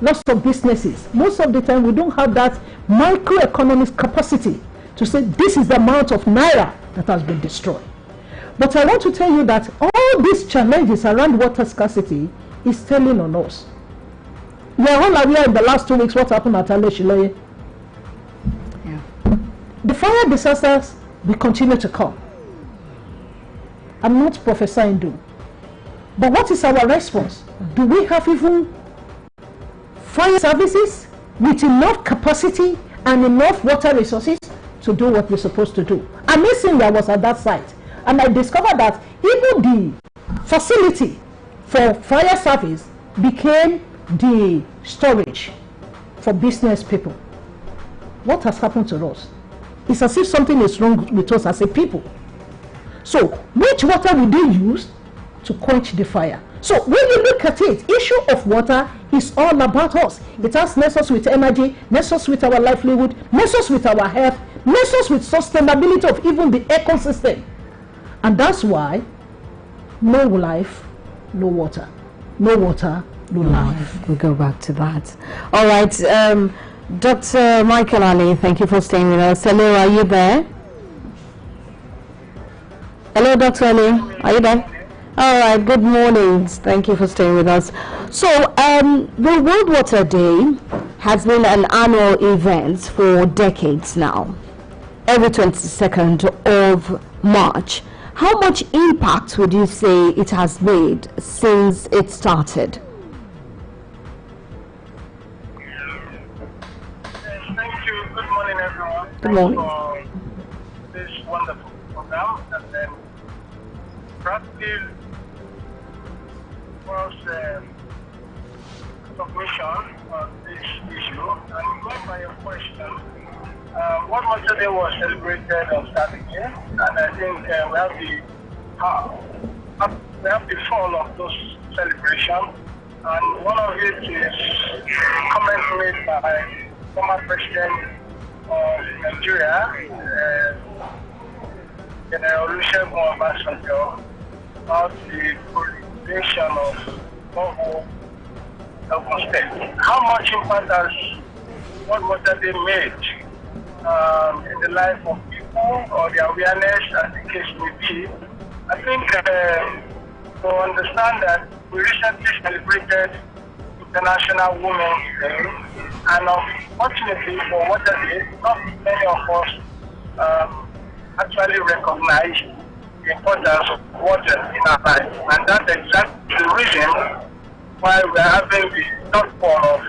lots of businesses. Most of the time, we don't have that microeconomic capacity to say this is the amount of naira that has been destroyed. But I want to tell you that all these challenges around water scarcity is telling on us. We are all aware in the last 2 weeks what happened at Oluyole. Yeah. The fire disasters will continue to come. I'm not prophesying doom. But what is our response? Do we have even fire services with enough capacity and enough water resources to do what we're supposed to do? Amazingly, I was at that site and I discovered that even the facility for fire service became the storage for business people. What has happened to us? It's as if something is wrong with us as a people. So, which water will they use to quench the fire? So, when you look at it, issue of water is all about us. It has nexus with energy, nexus with our livelihood, nexus with our health, nexus with sustainability of even the ecosystem. And that's why no life, no water. No water, no life. We'll go back to that. All right, Dr. Michael Ali, thank you for staying with us. Hello, are you there? Hello, Dr. Ali, are you there? All right, good morning. Thank you for staying with us. So, the World Water Day has been an annual event for decades now, every 22nd of March. How much impact would you say it has made since it started? Thank you. Good morning, everyone. Good morning. Thanks for this wonderful program. And then practice was submission on this issue. And going by your question, World Water Day was celebrated on Saturday, and I think we have the fall of those celebrations, and one of it is comments made by former president of Nigeria, General Oluyole, about the proliferation of borehole Ogun State. How much impact has World Water Day made in the life of people, or the awareness, as the case may be? I think to understand that we recently celebrated International Women's Day, and unfortunately for Water Day, not many of us actually recognize the importance of water in our life, and that's exactly the reason why we're having the shortfall of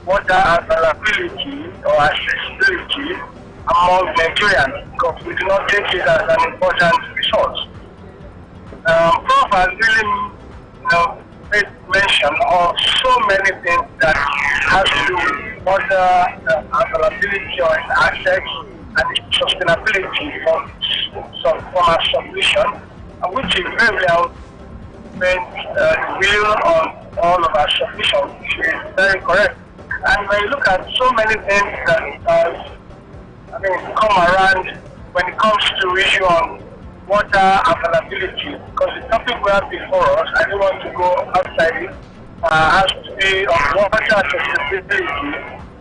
water availability or accessibility among Nigerians, because we do not take it as an important resource. Prof has really made mention of so many things that has to do with water availability or access and sustainability from our solution, which is very well meant the wheel on all of our solutions, which is very correct. And when you look at so many things that come around when it comes to issue on water availability, because the topic we have before us, I don't want to go outside it, has to be on water accessibility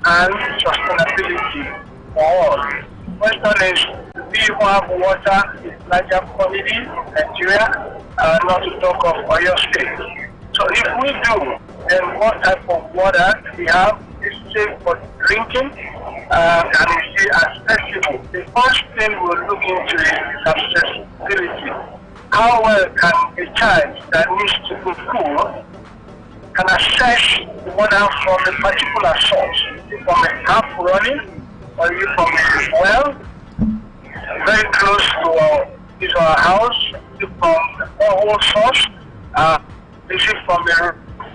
and sustainability for all. Question is, do you have water in larger quantity in Nigeria, not to talk of Oyo State? So if we do, then what type of water we have is safe for drinking and is accessible? The first thing we'll look into is accessibility. How well can a child that needs to go to school can access water from a particular source, from a tap running, or you from a well, very close to our house, from a borehole source, is it from a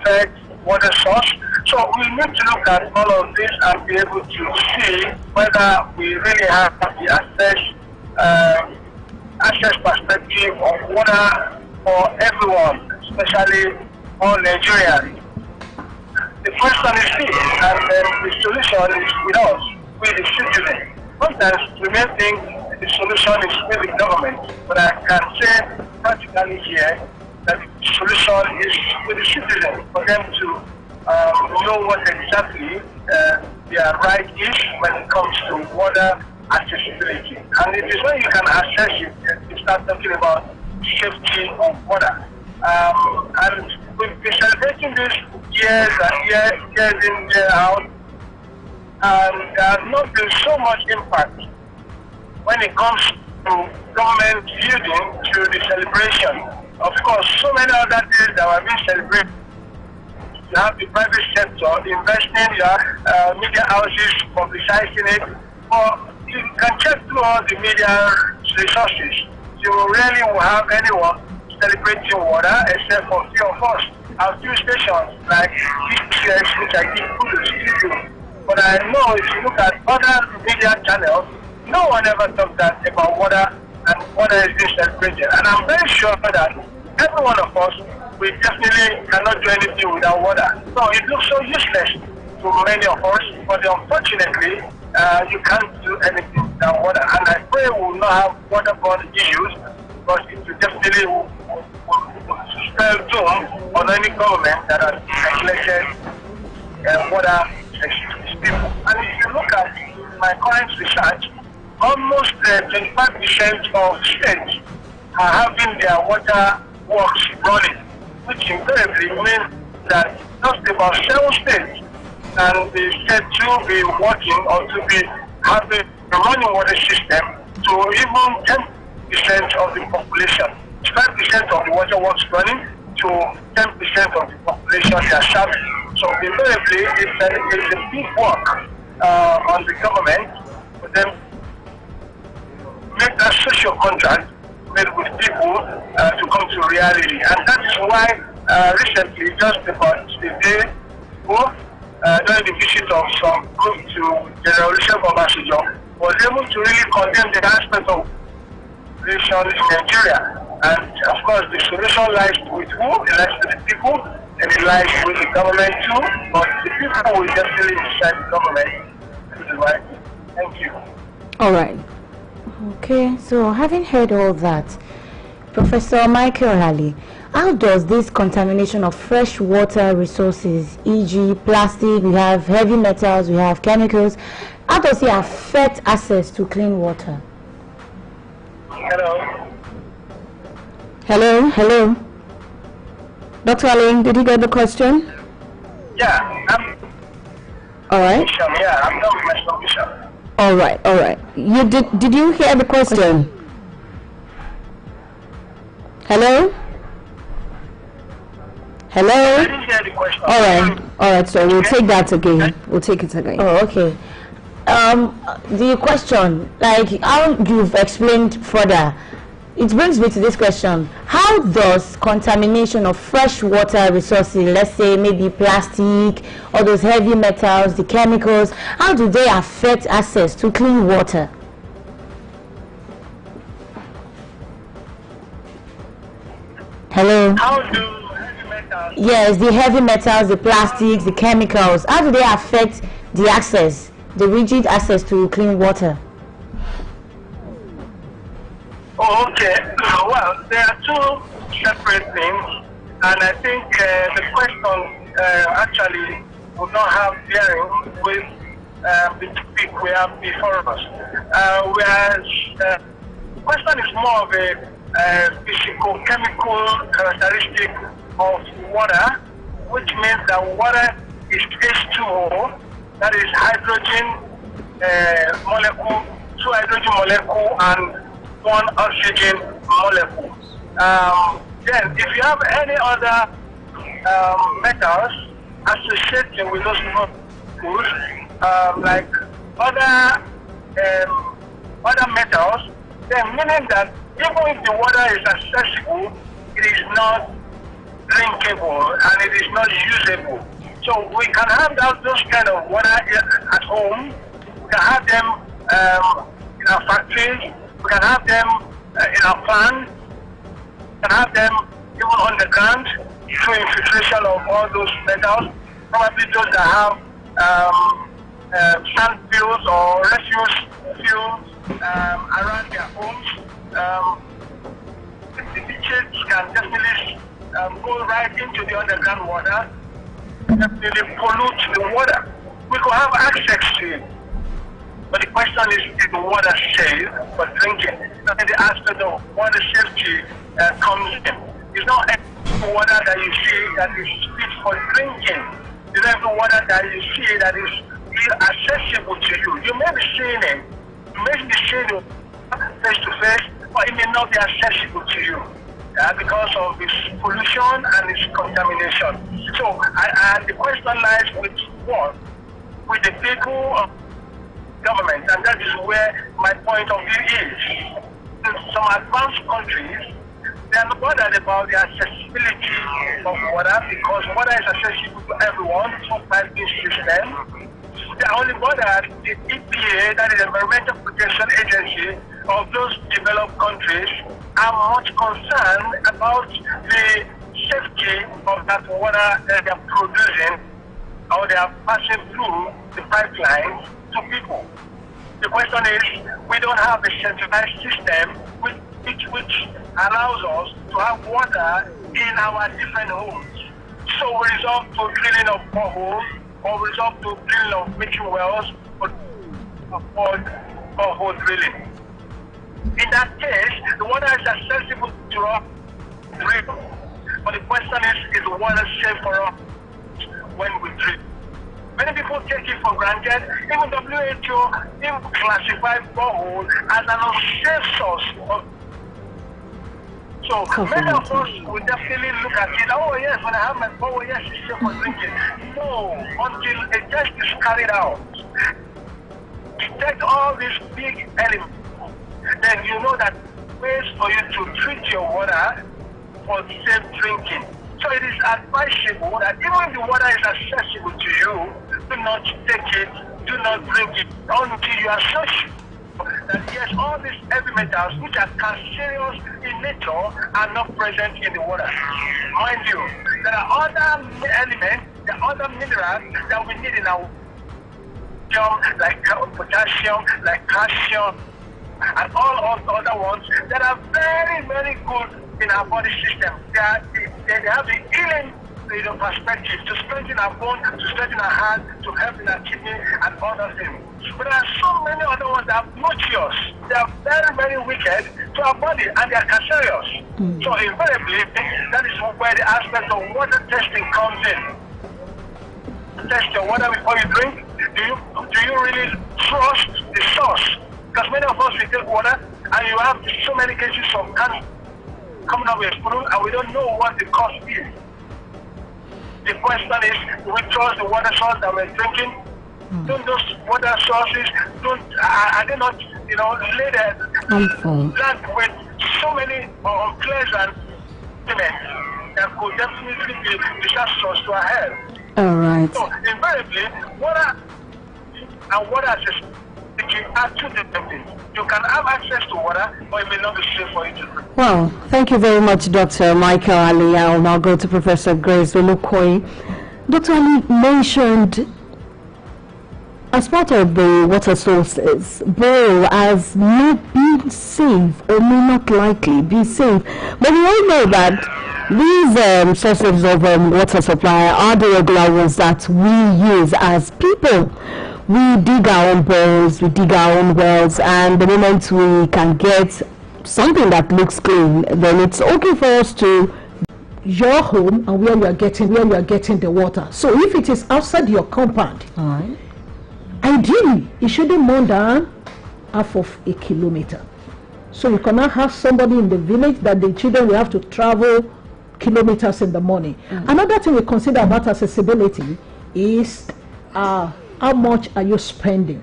fed water source? So we need to look at all of this and be able to see whether we really have the access perspective of water for everyone, especially all Nigerians. The question is this, and then the solution is with us, with the citizens. Sometimes we may think the solution is with the government, but I can say practically here that the solution is with the citizens, for them to know what exactly their right is when it comes to water accessibility. And it is when you can assess it that you start talking about safety of water. And we've been celebrating this years and years in, year out, and there has not been so much impact when it comes to government yielding to the celebration. Of course, so many other days that are being celebrated. You have the private sector investing, your media houses publicizing it. But you can check through all the media resources. You rarely will have anyone celebrating water except for few of us. Our few stations like DCS, which I think could do. But I know if you look at other media channels, no one ever talks that about water and water is being celebrated. And I'm very sure that every one of us, we definitely cannot do anything without water. So it looks so useless to many of us, but unfortunately, you can't do anything without water. And I pray we will not have waterborne issues, but it will definitely spell doom on any government that has neglected water to people. And if you look at my current research, almost 25% of states are having their water works running, which invariably means that just about 7 states can be said to be working or to be having a running water system to even 10% of the population. 5% of the water works running to 10% of the population they are serving. So invariably, it's a big work on the government for them make that social contract made with people to come to reality. And that is why recently, just about a day ago, during the visit of some group to General Olusegun was able to really condemn the aspect of relations in Nigeria. And of course, the solution lies with who? It lies with the people, and it lies with the government too. But the people will definitely decide the government to do the right thing. Thank you. All right. Okay, so having heard all that, Professor Michael Ali, how does this contamination of fresh water resources, e.g. plastic, we have heavy metals, we have chemicals, how does it affect access to clean water? Hello. Hello. Dr. Ali, did you get the question? Yeah, all right. Yeah, I'm done with my submission. All right. You did you hear the question? Hello? I didn't hear the question. All right, so we'll take that again. We'll take it again. Oh, okay. The question, like how you've explained further, it brings me to this question. How does contamination of fresh water resources, let's say maybe plastic, or those heavy metals, the chemicals, how do they affect access to clean water? Hello? How do heavy metals? Yes, the heavy metals, the plastics, the chemicals, how do they affect the access, the rigid access to clean water? Oh, okay. Well, there are two separate things, and I think the question actually would not have bearing with the topic we have before us. Whereas the question is more of a physical-chemical characteristic of water, which means that water is H2O, that is hydrogen molecule, 2 hydrogen molecule, and 1 oxygen molecule. Then, if you have any other metals associated with those molecules, like other metals, then meaning that even if the water is accessible, it is not drinkable and it is not usable. So we can have those kind of water at home. We can have them in our factories. We can have them in our plants. We can have them even on the ground through infiltration of all those metals. Probably those that have sand fields or refuse fields around their homes. The leachate can definitely go right into the underground water. definitely pollute the water. We could have access to it. But the question is the water safe for drinking? And the aspect of water safety comes in. It's not every water that you see that is fit for drinking. It's not every water that you see that is accessible to you. You may be seeing it. You may be seeing it face to face, but it may not be accessible to you because of its pollution and its contamination. So, and the question lies with what? With the people of government, and that is where my point of view is. In some advanced countries, they are not bothered about the accessibility of water because water is accessible to everyone through piping system. They are only bothered the EPA, that is the Environmental Protection Agency of those developed countries, are much concerned about the safety of that water that they are producing or they are passing through the pipeline to people. The question is, we don't have a centralized system which allows us to have water in our different homes. So we resort to drilling of boreholes, or we resort to drilling of making wells, or borehole drilling. In that case, the water is accessible to us, but the question is the water safe for us when we drill? Many people take it for granted. Even WHO even classified borehole as an unsafe source of. So many of us will definitely look at it. Oh yes, when I have my borehole, yes, it's safe for drinking. No, until a test is carried out, detect all these big elements, then you know that ways for you to treat your water for safe drinking. So it is advisable that even if the water is accessible to you, do not take it, do not drink it until you are so sure that yes, all these heavy metals which are cancerous in nature are not present in the water. Mind you, there are other elements, there are other minerals that we need in our water, like potassium, like calcium, and all of the other ones that are very, very good in our body system. They have the healing perspective to strengthen our bone, to strengthen our heart, to help in our kidney and other things. But there are so many other ones that are noxious. They are very, very wicked to our body and they are cancerous. So invariably, that is where the aspect of water testing comes in. Test your water before you drink. Do you really trust the source? Because many of us, we take water and you have so many cases of cancer coming up with spoon and we don't know what the cause is. The question is, do we trust the water source that we're drinking? Don't those water sources, are they not, laden with so many unpleasant elements that could definitely be disastrous to our health? All right. So invariably, water and water access are two different things. You can have access to water, but it may not be safe for you to drink. Well, thank you very much, Dr. Michael Ali. I'll now go to Professor Grace Oluyole. Dr. Ali mentioned, as part of the water sources, borehole as not being safe or may not likely be safe. But we all know that these sources of water supply are the regular ones that we use as people. We dig our own boreholes, we dig our own wells, and the moment we can get something that looks clean, then it's okay for us to your home and where you are getting the water. So if it is outside your compound, ideally it shouldn't more than half of a kilometer. So you cannot have somebody in the village that the children will have to travel kilometers in the morning. Another thing we consider about accessibility is how much are you spending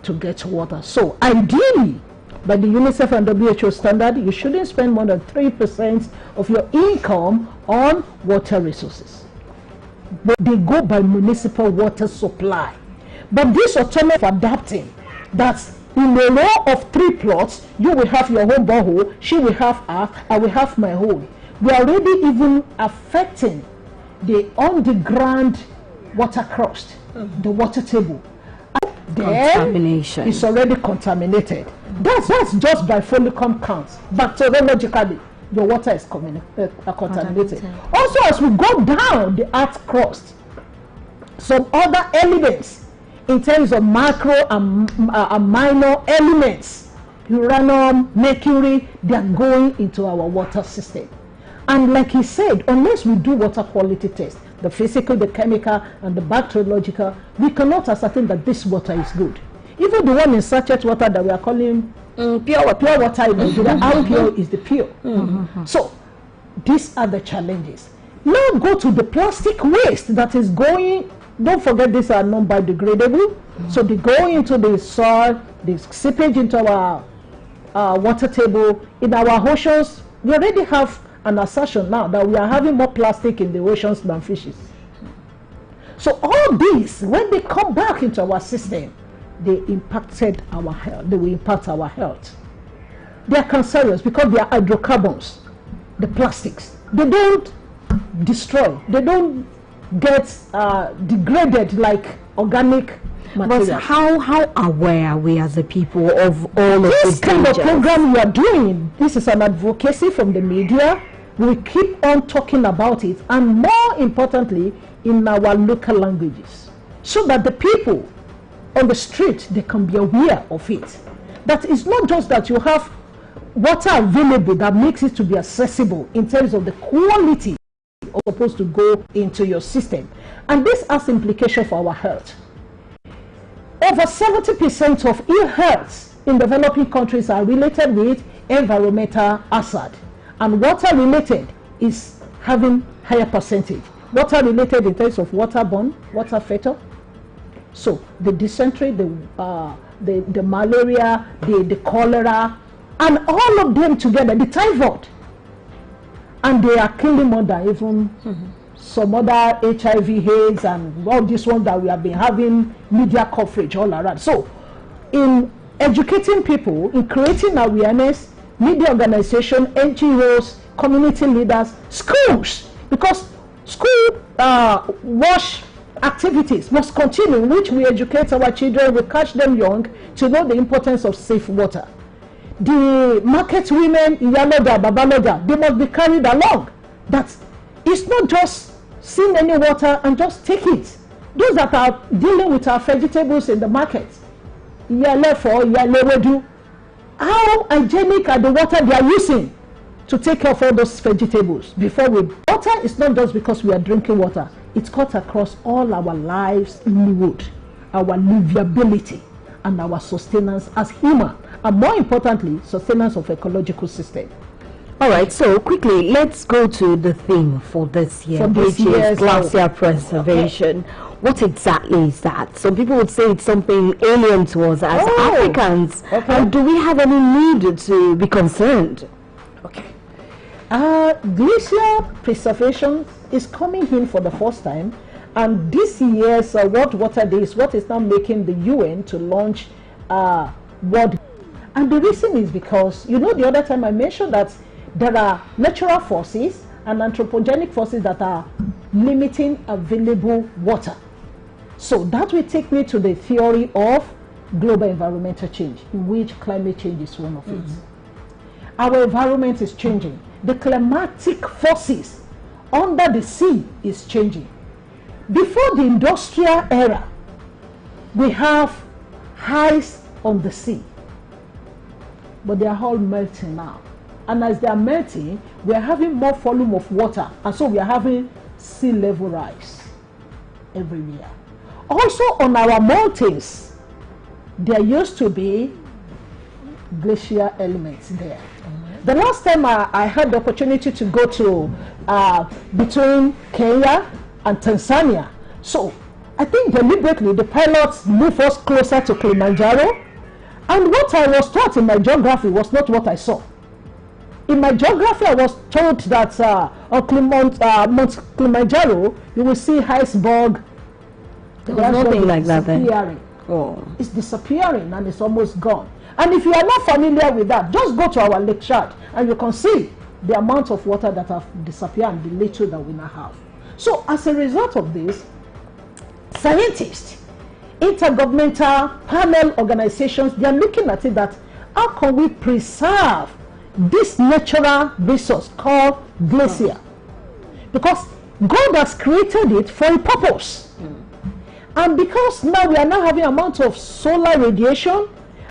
to get water? So ideally, by the UNICEF and WHO standard, you shouldn't spend more than 3% of your income on water resources. But they go by municipal water supply. But this autonomy of adapting, that's in a row of 3 plots, you will have your own borehole, she will have her, I will have my own. We are already even affecting the on-the-ground water crust, the water table. Contamination. It's already contaminated. That's just by Folicom counts. Bacteriologically, your water is contaminated. Also, as we go down the earth crust, some other elements in terms of macro and minor elements, uranium, mercury, they are going into our water system. And like he said, unless we do water quality tests, the physical, the chemical, and the bacteriological, we cannot ascertain that this water is good. Even the one in sachet water that we are calling pure water in Nigeria, how pure is the pure? So these are the challenges. Now go to the plastic waste that is going. Don't forget, these are non-biodegradable. So they go into the soil, they seepage into our water table. In our oceans, we already have an assertion now that we are having more plastic in the oceans than fishes. So all these, when they come back into our system, they impacted our health. They will impact our health. They are cancerous because they are hydrocarbons, the plastics. They don't destroy. They don't get degraded like organic materials. But how aware are we as a people of all of This these kind of dangers? program we are doing, this is an advocacy from the media. We keep on talking about it, and more importantly, in our local languages, so that the people on the street, they can be aware of it. That it's not just that you have water available that makes it to be accessible in terms of the quality supposed to go into your system, and this has implication for our health. Over 70% of ill health in developing countries are related with environmental hazard, and water related is having higher percentage. Water related in terms of waterborne, water fatal. So the dysentery, the malaria, the cholera, and all of them together, the typhoid, and they are killing more than even some other HIV, AIDS, and all this one that we have been having media coverage all around. So in educating people, in creating awareness, media organization, NGOs, community leaders, schools, because school wash activities must continue, in which we educate our children, we catch them young to know the importance of safe water. The market women, Iyaloja, Babaloja, they must be carried along. That it's not just seeing any water and just take it. Those that are dealing with our vegetables in the market, Iyalefo, Iyalewedu, how hygienic are the water they are using to take care of all those vegetables before we... Water is not just because we are drinking water. It cuts across all our livelihood, our livability, and our sustenance as human, and more importantly, sustenance of ecological system. All right, so quickly, let's go to the theme for this year, which is glacier preservation. Okay. What exactly is that? Some people would say it's something alien to us as Africans. Okay. And do we have any need to be concerned? Okay. Glacier preservation is coming in for the first time, and this year's World Water Day is what is now making the UN to launch World. And the reason is because, you know, the other time I mentioned that there are natural forces and anthropogenic forces that are limiting available water. So that will take me to the theory of global environmental change, in which climate change is one of it. Our environment is changing. The climatic forces under the sea is changing. Before the industrial era, we have ice on the sea, but they are all melting now. And as they are melting, we are having more volume of water, and so we are having sea level rise every year. Also on our mountains, there used to be glacier elements there. The last time I had the opportunity to go to between Kenya and Tanzania, so I think deliberately the pilots moved us closer to Kilimanjaro, and what I was taught in my geography was not what I saw. In my geography, I was told that on Mount Kilimanjaro, you will see iceberg. There's nothing like that then. Oh. It's disappearing and it's almost gone. And if you are not familiar with that, just go to our lake chart and you can see the amount of water that have disappeared and the little that we now have. So as a result of this, scientists, intergovernmental panel organizations, they are looking at it that how can we preserve this natural resource called glacier? Because God has created it for a purpose. And because now we are now having amount of solar radiation,